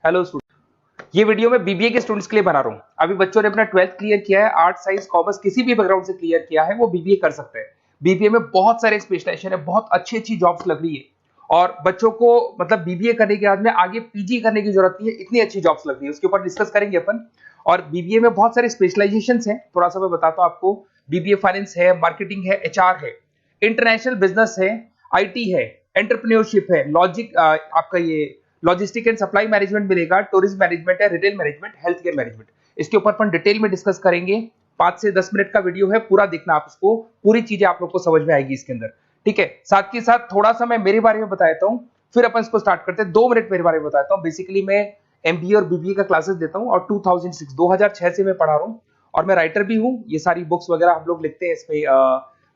Hello student, ये video मैं BBA के स्टूडेंट्स के लिए बना रहा हूँ। अभी बच्चों ने अपना 12th क्लियर किया है, आर्ट साइंस कॉमर्स किसी भी बैकग्राउंड से क्लियर किया है, वो बीबीए कर सकते हैं। बीबीए में बहुत सारे स्पेशलाइजेशन है, बहुत अच्छी अच्छी जॉब्स लग रही है और बच्चों को मतलब बीबीए करने के बाद में आगे पीजी करने की जरूरत नहीं है, इतनी अच्छी जॉब्स लग रही है। उसके ऊपर डिस्कस करेंगे अपन। और बीबीए में बहुत सारे स्पेशलाइजेशन है, थोड़ा सा मैं बताता हूँ आपको। बीबीए फाइनेंस है, मार्केटिंग है, एचआर है, इंटरनेशनल बिजनेस है, आईटी है, एंटरप्रेन्योरशिप है, लॉजिक आपका ये लॉजिस्टिक एंड सप्लाई मैनेजमेंट मिलेगा, टूरिज्म मैनेजमेंट है, retail management, health care management. इसके ऊपर अपन डिटेल में डिस्कस करेंगे। 5 से 10 मिनट का वीडियो है, पूरा देखना आप इसको, पूरी चीजें आप लोग को समझ में आएगी इसके अंदर। ठीक है, साथ के साथ थोड़ा सा मैं मेरे बारे में बताता हूँ, फिर अपन इसको स्टार्ट करते हैं। 2 मिनट मेरे बारे में बताता हूँ। बेसिकली मैं एमबीए और बीबीए का क्लासेस देता हूँ और 2006 से मैं पढ़ा रहा हूँ और मैं राइटर भी हूँ। ये सारी बुक्स वगैरह हम लोग लिखते हैं इसमें,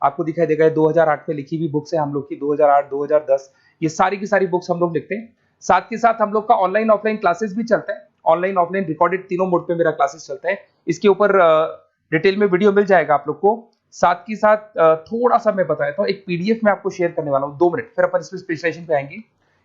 आपको दिखाई देगा 2008 में लिखी हुई बुक्स है हम लोग की, 2008 2010 ये सारी की सारी बुक्स हम लोग लिखते हैं। साथ के साथ हम लोग का ऑनलाइन ऑफलाइन क्लासेस भी चलता है, ऑनलाइन ऑफलाइन रिकॉर्डेड तीनों मोड पे मेरा क्लासेस चलता है। इसके ऊपर डिटेल में वीडियो मिल जाएगा आप लोग को। साथ के साथ थोड़ा सा मैं बताता हूँ, एक पीडीएफ में आपको शेयर करने वाला हूँ, 2 मिनट, फिर अपन इसमें स्पेशलाइजेशन पे आएंगे।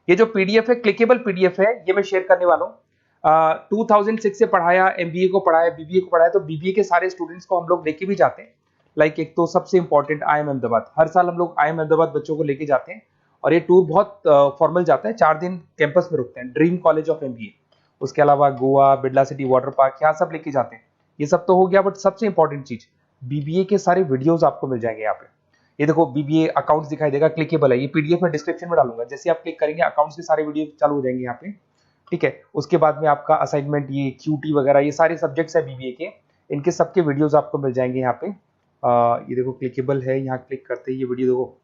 ये जो पीडीएफ है, क्लिकेबल पीडीएफ है, ये मैं शेयर करने वाला हूँ। 2006 से पढ़ाया, एमबीए को पढ़ाया, बीबीए को पढ़ाया, तो बीबीए के सारे स्टूडेंट्स को हम लोग लेके भी जाते हैं। लाइक एक तो सबसे इंपॉर्टेंट आईएम अहमदाबाद, हर साल हम लोग आईएम अहमदाबाद बच्चों को लेके जाते हैं और ये टूर बहुत फॉर्मल जाता है, 4 दिन कैंपस में रुकते हैं, ड्रीम कॉलेज ऑफ एमबीए। उसके अलावा Goa, Birla city water park, यहाँ सब लेके जाते हैं। ये सब तो हो गया, बट सबसे इंपॉर्टेंट चीज, बीबीए के सारे वीडियोस आपको मिल जाएंगे यहाँ पे। ये देखो, बीबीए अकाउंट्स दिखाई देगा, क्लिकेबल है, ये पीडीएफ में डिस्क्रिप्शन में डालूंगा। जैसे आप क्लिक करेंगे, अकाउंट्स के सारे वीडियो चालू हो जाएंगे यहाँ पे। ठीक है, उसके बाद में आपका असाइनमेंट, ये क्यूटी वगैरह, ये सारे सब्जेक्ट्स है बीबीए के, इनके सबके वीडियोस आपको मिल जाएंगे यहाँ पे। ये देखो क्लिकेबल है, यहाँ क्लिक करते ही ये वीडियो देखो,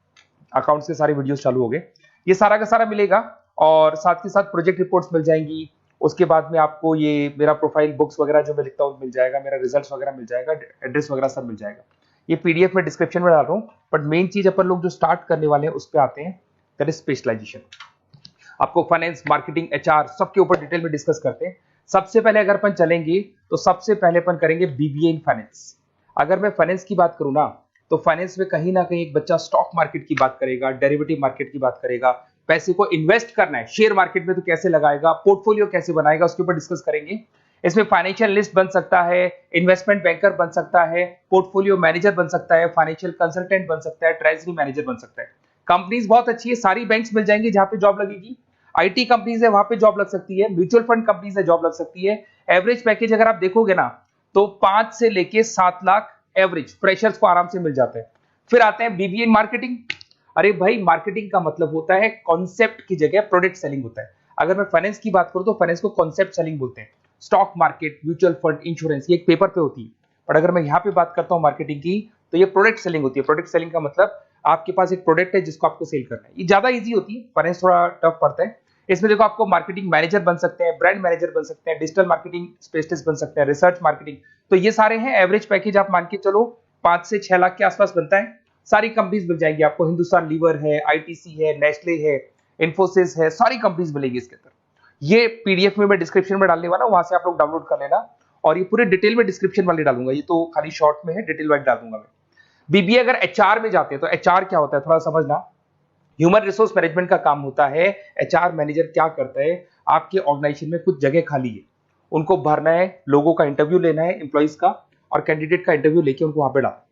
अकाउंट्स के सारे वीडियोस चालू हो गए। ये सारा का सारा मिलेगा और साथ के साथ प्रोजेक्ट रिपोर्ट्स मिल जाएंगी। उसके बाद में आपको ये मेरा प्रोफाइल बुक्स वगैरह जो मैं लिखता हूँ मिल जाएगा, मेरा रिजल्ट्स वगैरह मिल जाएगा, एड्रेस वगैरह सब मिल जाएगा। ये पीडीएफ में डिस्क्रिप्शन में डाल रहा हूँ। बट मेन चीज अपन लोग जो स्टार्ट करने वाले हैं उस पर आते हैं, दैट इज स्पेशलाइजेशन। आपको फाइनेंस, मार्केटिंग, एचआर सबके ऊपर डिटेल में डिस्कस करते हैं। सबसे पहले अगर अपन चलेंगे तो सबसे पहले अपन करेंगे बीबीए इन फाइनेंस। अगर मैं फाइनेंस की बात करूं ना, तो फाइनेंस में कहीं ना कहीं एक बच्चा स्टॉक मार्केट की बात करेगा, डेरिवेटिव मार्केट की बात करेगा, पैसे को इन्वेस्ट करना है शेयर मार्केट में तो कैसे लगाएगा, पोर्टफोलियो कैसे बनाएगा, उसके ऊपर डिस्कस करेंगे। इसमें फाइनेंशियल लिस्ट बन सकता है, इन्वेस्टमेंट बैंकर बन सकता है, पोर्टफोलियो मैनेजर बन सकता है, फाइनेंशियल कंसल्टेंट बन सकता है, ट्रेजरी मैनेजर बन सकता है। कंपनीज बहुत अच्छी है, सारी बैंक्स मिल जाएंगी जहां पे जॉब लगेगी। आईटी कंपनीज है, वहां पे जॉब लग सकती है, म्यूचुअल फंड कंपनीज है, जॉब लग सकती है। एवरेज पैकेज अगर आप देखोगे ना, तो 5 से लेके 7 लाख एवरेज फ्रेशर्स को आराम से मिल जाते हैं। फिर आते हैं बीबीए इन मार्केटिंग। अरे भाई, मार्केटिंग का मतलब होता है कॉन्सेप्ट की जगह प्रोडक्ट सेलिंग होता है। अगर मैं फाइनेंस की बात करूं तो फाइनेंस को कॉन्सेप्ट सेलिंग बोलते हैं। Stock market, mutual fund, insurance, ये एक पेपर पे होती है। बट अगर मैं यहाँ पे बात करता हूँ मार्केटिंग की, तो ये प्रोडक्ट सेलिंग होती है। प्रोडक्ट सेलिंग का मतलब आपके पास एक प्रोडक्ट है जिसको आपको सेल करना है। ये ज्यादा ईजी होती है, फाइनेंस थोड़ा टफ पड़ता है। इसमें देखो, आपको मार्केटिंग मैनेजर बन सकते हैं, ब्रांड मैनेजर बन सकते हैं, डिजिटल मार्केटिंग स्पेशलिस्ट बन सकते हैं, रिसर्च मार्केटिंग, तो ये सारे हैं। एवरेज पैकेज आप मान के चलो 5 से 6 लाख के आसपास बनता है। सारी कंपनीज मिल जाएंगी आपको, हिंदुस्तान लीवर है, आईटीसी है, नेस्ले है, इन्फोसिस है, सारी कंपनीज मिलेगी इसके अंदर। ये पीडीएफ में मैं डिस्क्रिप्शन में डालने वाला हूं, वहां से आप लोग डाउनलोड कर लेना। और ये पूरे डिटेल में डिस्क्रिप्शन वाले डालूंगा, ये तो खाली शॉर्ट में है, डिटेल वाइज डाल दूंगा मैं। बीबीए अगर एचआर में जाते हैं तो एचआर क्या होता है थोड़ा समझना। ह्यूमन रिसोर्स मैनेजमेंट का काम होता है। एचआर मैनेजर क्या करता है, आपके ऑर्गेनाइजेशन में कुछ जगह खाली है, उनको भरना है, लोगों का इंटरव्यू लेना है, एम्प्लॉइज का और कैंडिडेट का इंटरव्यू लेके उनको वहां पे डालना है।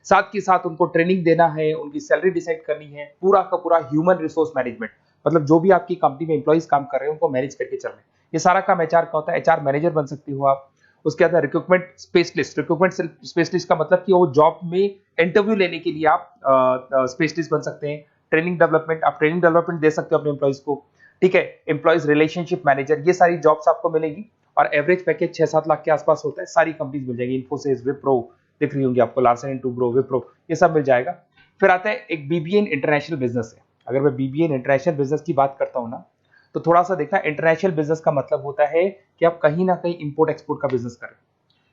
साथ के साथ उनको ट्रेनिंग देना है, उनकी सैलरी डिसाइड करनी है, पूरा का पूरा ह्यूमन रिसोर्स मैनेजमेंट, मतलब जो भी आपकी कंपनी में एम्प्लॉइज काम कर रहे हैं उनको मैनेज करके चलना है। ये सारा काम एचआर का होता है। एचआर मैनेजर बन सकती हो आप। उसके बाद रिक्रूटमेंट स्पेशलिस्ट। रिक्रूटमेंट स्पेशलिस्ट का मतलब कि वो जॉब में इंटरव्यू लेने के लिए आप स्पेशलिस्ट बन सकते हैं। ट्रेनिंग डेवलपमेंट, आप ट्रेनिंग डेवलपमेंट दे सकते हो अपने एम्प्लॉइज को। ठीक है, एम्प्लॉइज रिलेशनशिप मैनेजर, ये सारी जॉब्स आपको मिलेगी और एवरेज पैकेज 6-7 लाख के आसपास होता है। सारी कंपनीज मिल जाएगी, इन्फोसिस, विप्रो दिख रही होंगी आपको, लार्सन एंड टुब्रो, विप्रो, ये सब मिल जाएगा। फिर आता है एक बीबीए इन इंटरनेशनल बिजनेस है। अगर मैं बीबीए इन इंटरनेशनल बिजनेस की बात करता हूँ ना, तो थोड़ा सा देखना, इंटरनेशनल बिजनेस का मतलब होता है कि आप कहीं ना कहीं इंपोर्ट एक्सपोर्ट का बिजनेस करें,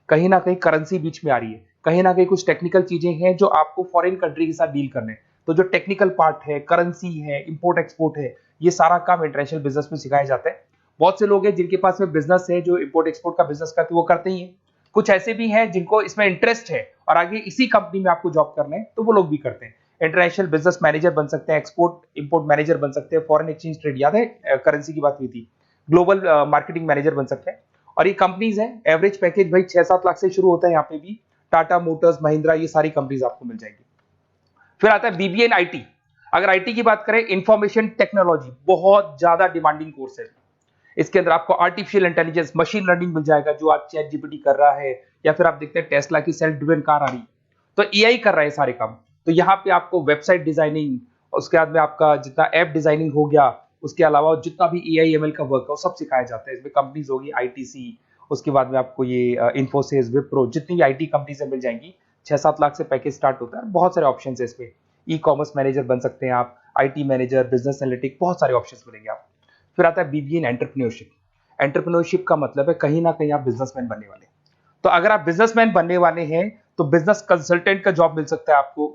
कहीं ना कहीं करेंसी बीच में आ रही है, कहीं ना कहीं कुछ टेक्निकल चीजें हैं जो आपको फॉरेन कंट्री के साथ डील करने हैं। तो जो टेक्निकल पार्ट है, करेंसी है, इंपोर्ट एक्सपोर्ट है, ये सारा काम इंटरनेशनल बिजनेस में सिखाया जाता है। बहुत से लोग हैं जिनके पास में बिजनेस है, जो इंपोर्ट एक्सपोर्ट का बिजनेस करते हैं, वो करते ही हैं। कुछ ऐसे भी हैं जिनको इसमें इंटरेस्ट है और आगे इसी कंपनी में आपको जॉब करना है, तो वो लोग भी करते हैं। इंटरनेशनल बिजनेस मैनेजर बन सकते हैं, एक्सपोर्ट इंपोर्ट मैनेजर बन सकते हैं, फॉरेन एक्सचेंज ट्रेड, याद है करेंसी की बात हुई थी, ग्लोबल मार्केटिंग मैनेजर बन सकते हैं। और ये कंपनीज है, एवरेज पैकेज भाई 6-7 लाख से शुरू होता है यहाँ पे भी। टाटा मोटर्स, महिंद्रा, ये सारी कंपनीज आपको मिल जाएंगी। फिर आता है बीबीए इन आईटी। अगर आईटी की बात करें, इंफॉर्मेशन टेक्नोलॉजी बहुत ज्यादा डिमांडिंग कोर्स है। इसके अंदर आपको आर्टिफिशियल इंटेलिजेंस, मशीन लर्निंग मिल जाएगा, जो आज चैट जीपीटी कर रहा है, या फिर आप देखते हैं टेस्ला की सेल्फ ड्रिवन कार आ रही है, तो एआई कर रहा है सारे काम। तो यहाँ पे आपको वेबसाइट डिजाइनिंग, उसके बाद में आपका जितना ऐप डिजाइनिंग हो गया, उसके अलावा जितना भी एआई एमएल का वर्क है वो सब सिखाया जाता है। इसमें कंपनीज होगी आईटीसी, उसके बाद में आपको ये इन्फोसिस, विप्रो, जितनी भी आईटी कंपनीज मिल जाएंगी। 6-7 लाख से पैकेज स्टार्ट होता है। बहुत सारे ऑप्शन है इसमें। ई कॉमर्स मैनेजर बन सकते हैं आप, आईटी मैनेजर, बिजनेस एनालिटिक, बहुत सारे ऑप्शंस मिलेंगे आप। फिर आता है बीबीए इन एंटरप्रेन्योरशिप। एंटरप्रेन्योरशिप का मतलब है कहीं ना कहीं आप बिजनेसमैन बनने वाले हैं। तो अगर आप बिजनेसमैन बनने वाले हैं तो बिजनेस कंसल्टेंट का जॉब मिल सकता है आपको।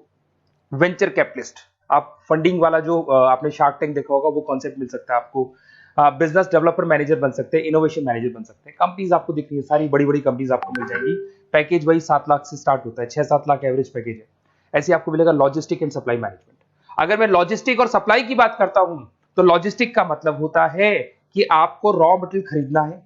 वेंचर कैपिटलिस्ट, आप फंडिंग वाला जो आपने शार्क टैंक देखा होगा, वो कॉन्सेप्ट मिल सकता है आपको। बिजनेस डेवलपर मैनेजर बन सकते हैं, इनोवेशन मैनेजर बन सकते हैं। कंपनीज आपको दिख रही है, सारी बड़ी बड़ी कंपनीज आपको मिल जाएंगी। पैकेज वही 7 लाख से स्टार्ट होता है, 6-7 लाख एवरेज पैकेज है। ऐसे आपको मिलेगा लॉजिस्टिक एंड सप्लाई मैनेजमेंट। अगर मैं लॉजिस्टिक और सप्लाई की बात करता हूं, तो लॉजिस्टिक का मतलब होता है कि आपको रॉ मटेरियल खरीदना है,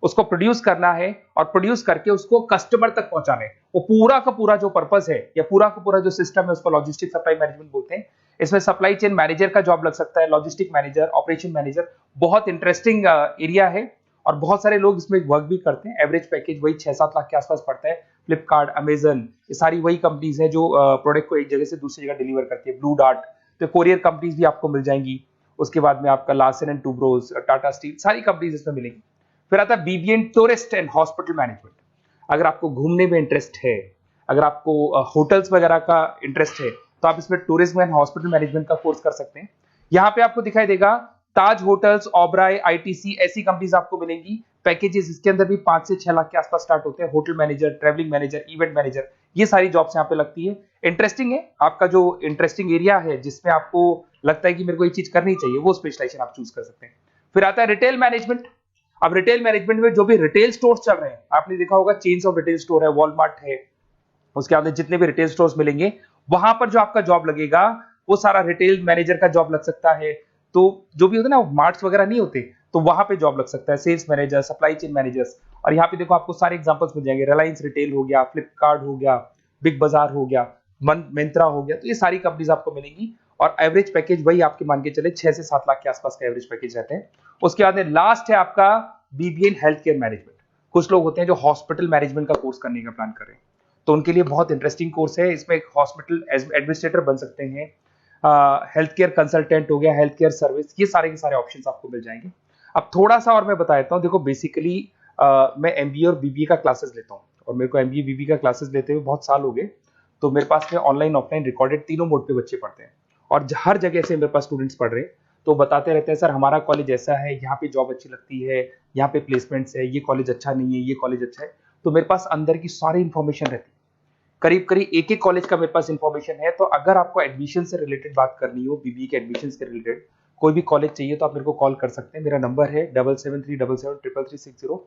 उसको प्रोड्यूस करना है, और प्रोड्यूस करके उसको कस्टमर तक पहुंचाना है। वो पूरा का पूरा जो पर्पस है या पूरा का पूरा जो सिस्टम है, उसको लॉजिस्टिक सप्लाई मैनेजमेंट बोलते हैं। इसमें सप्लाई चेन मैनेजर का जॉब लग सकता है, लॉजिस्टिक मैनेजर, ऑपरेशन मैनेजर। बहुत इंटरेस्टिंग एरिया है और बहुत सारे लोग इसमें वर्क भी करते हैं। एवरेज पैकेज वही 6-7 लाख के आसपास पड़ता है। फ्लिपकार्ट, अमेजन, ये सारी वही कंपनीज है जो प्रोडक्ट को एक जगह से दूसरी जगह डिलीवर करती है। ब्लू डार्ट, तो कोरियर कंपनीज भी आपको मिल जाएंगी। उसके बाद में आपका Larsen and Toubro, Tata steel, सारी कंपनीज इसमें मिलेंगी। फिर आता है BBA in tourist and hospital management. अगर आपको घूमने में इंटरेस्ट है, अगर आपको होटल्स वगैरह का इंटरेस्ट है, तो आप इसमें टूरिज्म एंड हॉस्पिटल मैनेजमेंट का कोर्स कर सकते हैं। यहाँ पे आपको दिखाई देगा ताज होटल्स, ओबराय, आईटीसी, ऐसी कंपनीज आपको मिलेंगी। पैकेजेस इसके अंदर भी 5 से 6 लाख के आसपास स्टार्ट होते हैं। Hotel manager, travelling manager, event manager, ये सारी जॉब्स यहाँ पे लगती है। इंटरेस्टिंग है, आपका जो इंटरेस्टिंग एरिया है जिसमें आपको लगता है कि मेरे को ये चीज करनी चाहिए, वो स्पेशलाइजेशन आप चूज कर सकते हैं। फिर आता है रिटेल मैनेजमेंट। अब रिटेल मैनेजमेंट में जो भी रिटेल स्टोर्स चल रहे हैं, आपने देखा होगा चेन्स ऑफ रिटेल स्टोर है, वॉलमार्ट है, उसके बाद जितने भी रिटेल स्टोर्स मिलेंगे, वहां पर जो आपका जॉब लगेगा वो सारा रिटेल मैनेजर का जॉब लग सकता है। तो जो भी होता है ना, मार्ट्स वगैरह नहीं होते, तो वहां पे जॉब लग सकता है, sales manager, supply chain managers. और यहाँ पे देखो आपको सारे एग्जांपल्स मिल जाएंगे। रिलायंस रिटेल हो गया, फ्लिपकार्ट हो गया, बिग बाजार हो गया, मिंत्रा हो गया, तो ये सारी कंपनीज आपको मिलेंगी। और एवरेज पैकेज वही आपके मान के चले 6 से 7 लाख के आसपास का एवरेज पैकेज रहते हैं। उसके बाद में लास्ट है आपका BBA in health care management. कुछ लोग होते हैं जो हॉस्पिटल मैनेजमेंट का कोर्स करने का प्लान कर रहे हैं, तो उनके लिए बहुत इंटरेस्टिंग कोर्स है। इसमें एक हॉस्पिटल एडमिनिस्ट्रेटर बन सकते हैं, हेल्थ केयर कंसल्टेंट हो गया, हेल्थ केयर सर्विस, ये सारे के सारे ऑप्शंस आपको मिल जाएंगे। अब थोड़ा सा और मैं बता देता हूँ। देखो बेसिकली मैं एमबीए और बीबीए का क्लासेस लेता हूँ, और मेरे को एमबीए बीबीए का क्लासेस लेते हुए बहुत साल हो गए। तो मेरे पास में ऑनलाइन ऑफलाइन रिकॉर्डेड तीनों मोड पे बच्चे पढ़ते हैं, और हर जगह से मेरे पास स्टूडेंट्स पढ़ रहे हैं। तो बताते रहते हैं, सर हमारा कॉलेज ऐसा है, यहाँ पे जॉब अच्छी लगती है, यहाँ पे प्लेसमेंट्स है, ये कॉलेज अच्छा नहीं है, ये कॉलेज अच्छा है। तो मेरे पास अंदर की सारी इंफॉर्मेशन रहती है, करीब करीब एक एक कॉलेज का मेरे पास इंफॉर्मेशन है। तो अगर आपको एडमिशन से रिलेटेड बात करनी हो, बीबीए के एडमिशन के रिलेटेड कोई भी कॉलेज चाहिए, तो आप मेरे को कॉल कर सकते हैं। मेरा नंबर है 7737733360।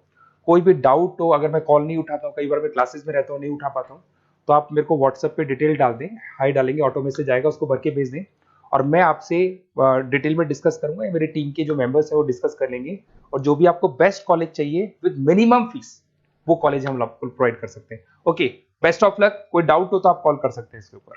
कोई भी डाउट हो, अगर मैं कॉल नहीं उठाता हूँ, कई बार मैं क्लासेस में रहता हूँ, नहीं उठा पाता हूँ, तो आप मेरे को व्हाट्सएप पे डिटेल डाल दें, हाई डालेंगे, ऑटो मैसेज आएगा, उसको भर के भेज दें, और मैं आपसे डिटेल में डिस्कस करूंगा। मेरी टीम के जो मेंबर्स हैं वो डिस्कस कर लेंगे, और जो भी आपको बेस्ट कॉलेज चाहिए विद मिनिमम फीस, वो कॉलेज हम आपको प्रोवाइड कर सकते हैं। Okay, best of luck. कोई डाउट हो तो आप कॉल कर सकते हैं इसके ऊपर।